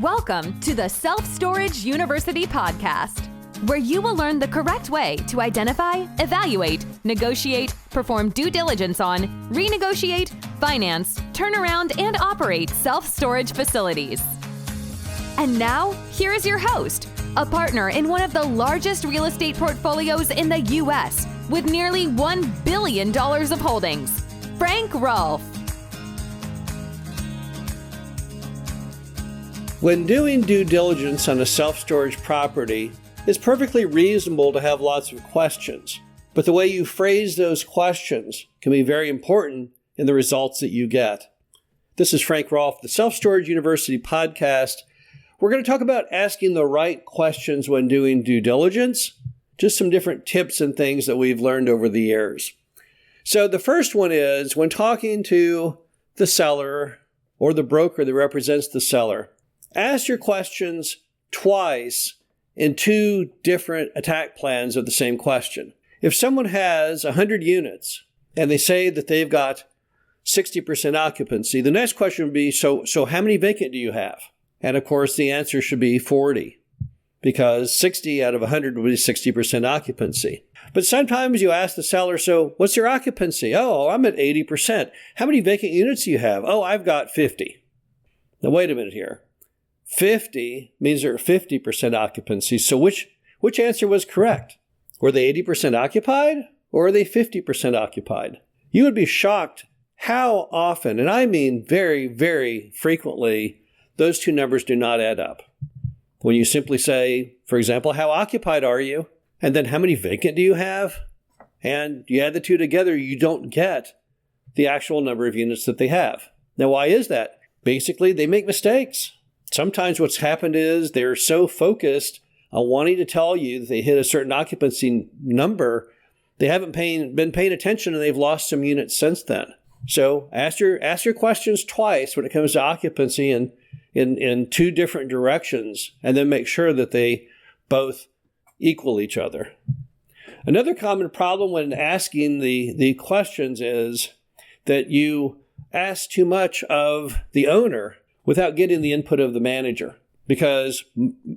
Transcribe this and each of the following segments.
Welcome to the Self-Storage University podcast, where you will learn the correct way to identify, evaluate, negotiate, perform due diligence on, renegotiate, finance, turn around, and operate self-storage facilities. And now, here is your host, a partner in one of the largest real estate portfolios in the U.S. with nearly $1 billion of holdings, Frank Rolfe. When doing due diligence on a self-storage property, it's perfectly reasonable to have lots of questions, but the way you phrase those questions can be very important in the results that you get. This is Frank Rolfe, the Self-Storage University podcast. We're going to talk about asking the right questions when doing due diligence, just some different tips and things that we've learned over the years. So the first one is when talking to the seller or the broker that represents the seller, ask your questions twice in two different attack plans of the same question. If someone has 100 units and they say that they've got 60% occupancy, the next question would be, so how many vacant do you have? And of course, the answer should be 40, because 60 out of 100 would be 60% occupancy. But sometimes you ask the seller, so what's your occupancy? Oh, I'm at 80%. How many vacant units do you have? Oh, I've got 50. Now, wait a minute here. 50 means they're at 50% occupancy. So which answer was correct? Were they 80% occupied or are they 50% occupied? You would be shocked how often, and I mean very, very frequently, those two numbers do not add up. When you simply say, for example, how occupied are you? And then how many vacant do you have? And you add the two together, you don't get the actual number of units that they have. Now, why is that? Basically, they make mistakes. Sometimes what's happened is they're so focused on wanting to tell you that they hit a certain occupancy number, they haven't been paying attention and they've lost some units since then. So ask your questions twice when it comes to occupancy in two different directions, and then make sure that they both equal each other. Another common problem when asking the questions is that you ask too much of the owner without getting the input of the manager. Because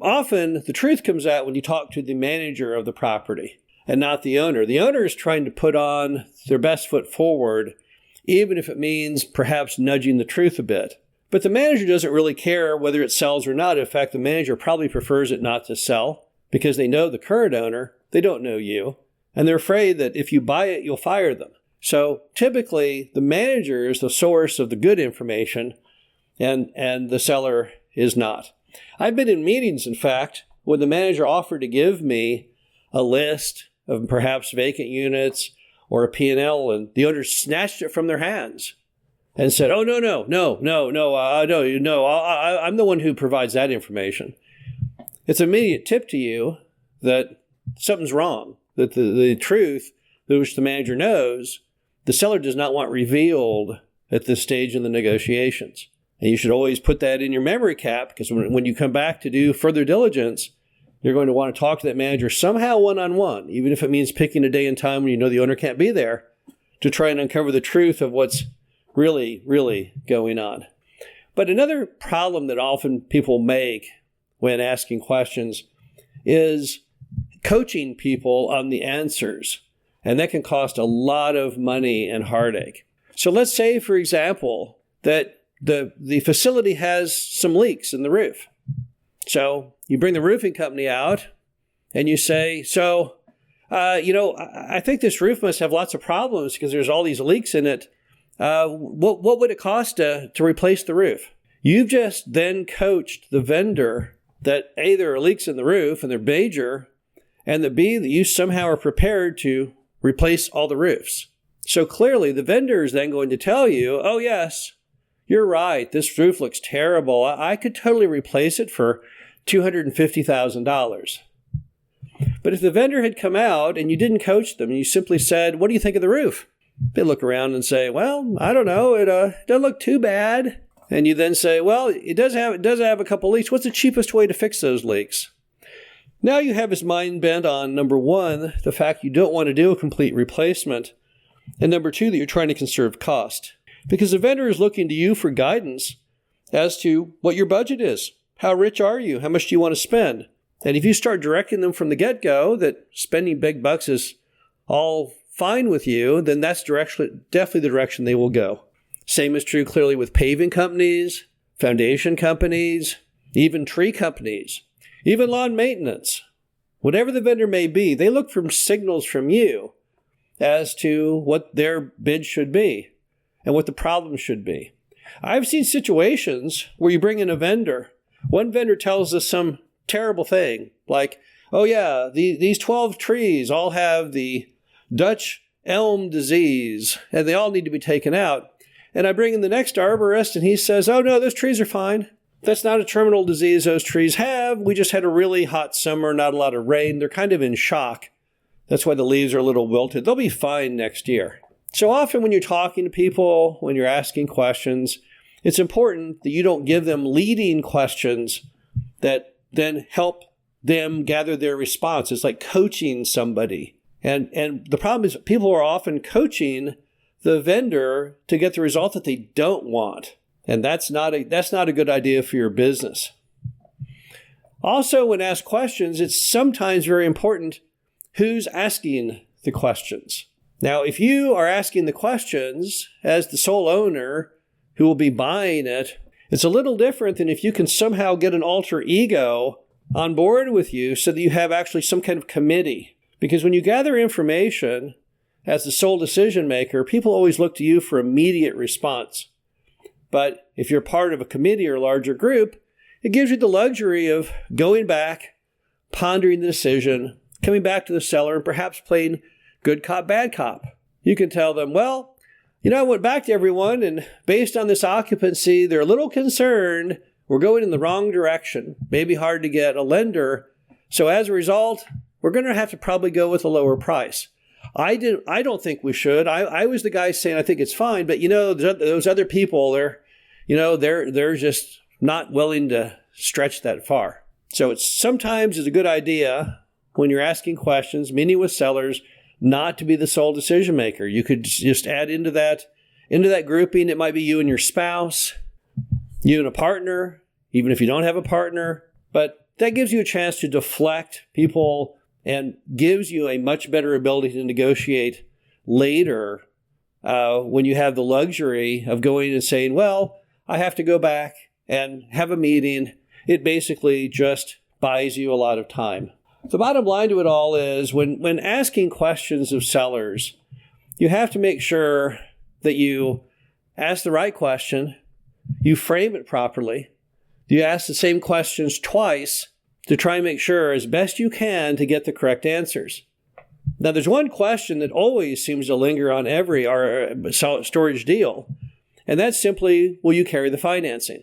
often the truth comes out when you talk to the manager of the property and not the owner. The owner is trying to put on their best foot forward, even if it means perhaps nudging the truth a bit. But the manager doesn't really care whether it sells or not. In fact, the manager probably prefers it not to sell because they know the current owner, they don't know you, and they're afraid that if you buy it, you'll fire them. So typically, the manager is the source of the good information, and the seller is not. I've been in meetings, in fact, when the manager offered to give me a list of perhaps vacant units or a P&L, and the owner snatched it from their hands and said, "Oh, no, I'm the one who provides that information." It's an immediate tip to you that something's wrong, that the truth, which the manager knows, the seller does not want revealed at this stage in the negotiations. And you should always put that in your memory cap, because when you come back to do further diligence, you're going to want to talk to that manager somehow one-on-one, even if it means picking a day and time when you know the owner can't be there, to try and uncover the truth of what's really, really going on. But another problem that often people make when asking questions is coaching people on the answers. And that can cost a lot of money and heartache. So let's say, for example, that the facility has some leaks in the roof. So you bring the roofing company out and you say, I think this roof must have lots of problems because there's all these leaks in it. What would it cost to replace the roof? You've just then coached the vendor that A, there are leaks in the roof and they're major, and that B, that you somehow are prepared to replace all the roofs. So clearly the vendor is then going to tell you, oh yes, you're right, this roof looks terrible. I could totally replace it for $250,000. But if the vendor had come out and you didn't coach them, and you simply said, what do you think of the roof? They look around and say, well, I don't know, it doesn't look too bad. And you then say, well, it does have a couple leaks. What's the cheapest way to fix those leaks? Now you have his mind bent on, number one, the fact you don't want to do a complete replacement, and number two, that you're trying to conserve cost. Because the vendor is looking to you for guidance as to what your budget is. How rich are you? How much do you want to spend? And if you start directing them from the get-go that spending big bucks is all fine with you, then that's definitely the direction they will go. Same is true clearly with paving companies, foundation companies, even tree companies, even lawn maintenance. Whatever the vendor may be, they look for signals from you as to what their bid should be and what the problem should be. I've seen situations where you bring in a vendor. One vendor tells us some terrible thing, like, oh yeah, these 12 trees all have the Dutch elm disease, and they all need to be taken out. And I bring in the next arborist, and he says, oh no, those trees are fine. That's not a terminal disease those trees have. We just had a really hot summer, not a lot of rain. They're kind of in shock. That's why the leaves are a little wilted. They'll be fine next year. So often when you're talking to people, when you're asking questions, it's important that you don't give them leading questions that then help them gather their response. It's like coaching somebody. And the problem is people are often coaching the vendor to get the result that they don't want. And that's not a good idea for your business. Also, when asked questions, it's sometimes very important who's asking the questions. Now, if you are asking the questions as the sole owner who will be buying it, it's a little different than if you can somehow get an alter ego on board with you so that you have actually some kind of committee. Because when you gather information as the sole decision maker, people always look to you for immediate response. But if you're part of a committee or a larger group, it gives you the luxury of going back, pondering the decision, coming back to the seller, and perhaps playing good cop, bad cop. You can tell them, well, I went back to everyone, and based on this occupancy, they're a little concerned we're going in the wrong direction. Maybe hard to get a lender. So as a result, we're going to have to probably go with a lower price. I don't think we should. I was the guy saying I think it's fine, but those other people, they're just not willing to stretch that far. So sometimes it's a good idea when you're asking questions, meeting with sellers, not to be the sole decision maker. You could just add into that grouping. It might be you and your spouse, you and a partner, even if you don't have a partner. But that gives you a chance to deflect people and gives you a much better ability to negotiate later when you have the luxury of going and saying, well, I have to go back and have a meeting. It basically just buys you a lot of time. The bottom line to it all is when asking questions of sellers, you have to make sure that you ask the right question, you frame it properly, you ask the same questions twice to try and make sure as best you can to get the correct answers. Now, there's one question that always seems to linger on every storage deal, and that's simply, will you carry the financing?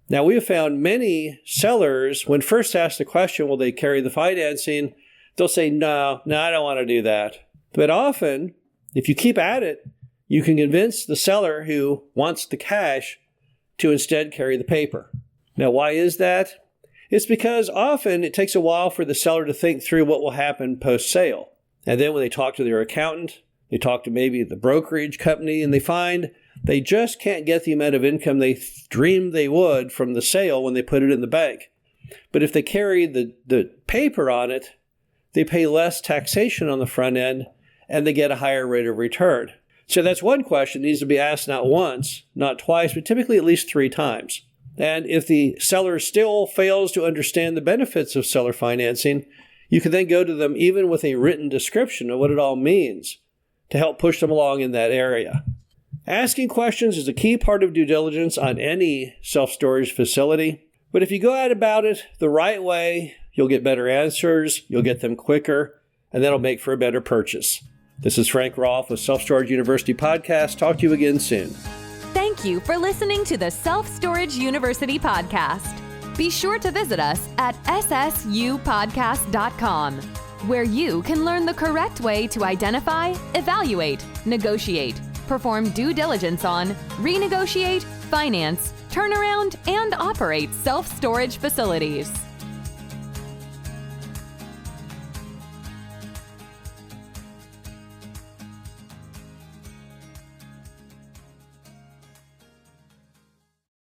Now, we have found many sellers, when first asked the question, will they carry the financing, they'll say, no, I don't want to do that. But often, if you keep at it, you can convince the seller who wants the cash to instead carry the paper. Now, why is that? It's because often it takes a while for the seller to think through what will happen post-sale. And then when they talk to their accountant, they talk to maybe the brokerage company, and they find they just can't get the amount of income they dreamed they would from the sale when they put it in the bank. But if they carry the paper on it, they pay less taxation on the front end, and they get a higher rate of return. So that's one question that needs to be asked not once, not twice, but typically at least 3 times. And if the seller still fails to understand the benefits of seller financing, you can then go to them even with a written description of what it all means to help push them along in that area. Asking questions is a key part of due diligence on any self-storage facility. But if you go out about it the right way, you'll get better answers, you'll get them quicker, and that'll make for a better purchase. This is Frank Rolfe with Self Storage University Podcast. Talk to you again soon. Thank you for listening to the Self Storage University Podcast. Be sure to visit us at ssupodcast.com, where you can learn the correct way to identify, evaluate, negotiate, perform due diligence on, renegotiate, finance, turnaround, and operate self-storage facilities.